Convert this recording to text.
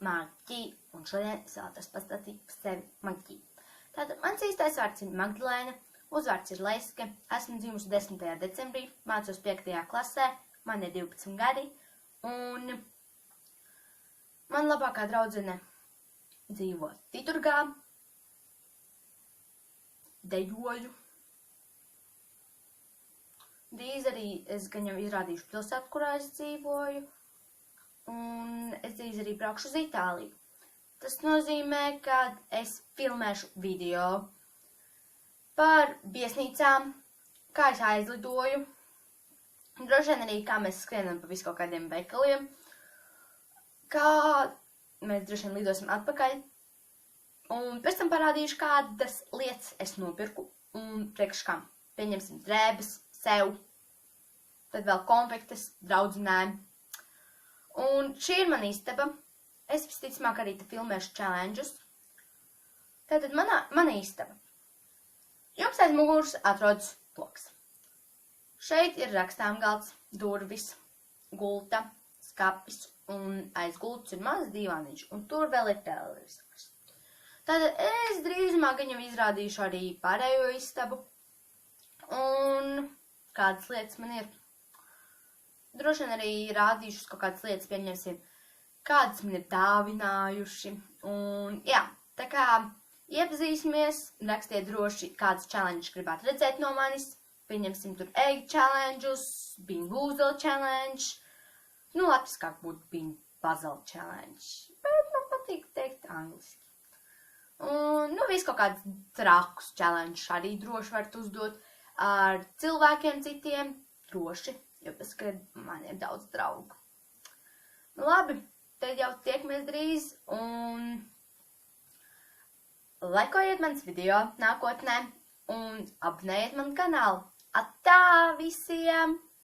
Magģī, un šodien es vēlētos pastāstīt par sevi Magģī. Tātad mans īstais vārds ir Magdalēna, uzvārds ir Leske, esmu dzimusi 10. decembrī, mācos 5. klasē, man ir 12 gadi, un man labākā draudzene dzīvo Titurgā, dejoju. Drīz arī es gan jau izrādīšu pilsētu, kurā es dzīvoju, un es drīz arī braukšu uz Itāliju. Tas nozīmē, ka es filmēšu video par viesnīcām, kā es aizlidoju, droši vien arī kā mēs skrienam pa visu kaut kādiem veikaliem, kā mēs droši vien lidosim atpakaļ, un pēc tam parādīšu, kādas lietas es nopirku, un priekš kam, pieņemsim drēbes, sev, tad vēl konfektes, draudzinēm. Un šī ir mana istaba. Es visticamāk arī te filmēšu challenge'us. Tātad mana istaba. Jums aiz muguras atrodas loks. Šeit ir rakstāmgalds, durvis, gulta, skapis, un aiz gultas ir mazs divāniņš, un tur vēl ir televizors. Tātad es drīzumā viņam izrādīšu arī pārējo istabu, un kādas lietas man ir. Droši vien arī rādīšu kaut kādas lietas, pieņemsim, kādas man ir dāvinājuši. Un jā, tā kā iepazīsimies, rakstiet droši, kādas challenges gribētu redzēt no manis. Pieņemsim tur egg challenge'us, bean boozle challenge. Nu, latviskāk būtu bean puzzle challenge, bet man patīk teikt angliski. Un, nu, visu kaut kādus trakus challenges arī droši varat uzdot ar cilvēkiem citiem, droši. Jo tas, ka man ir daudz draugu. Nu labi, tad jau tiekamies drīz un laikojiet mans video nākotnē un abonējiet manu kanālu. Atā visiem!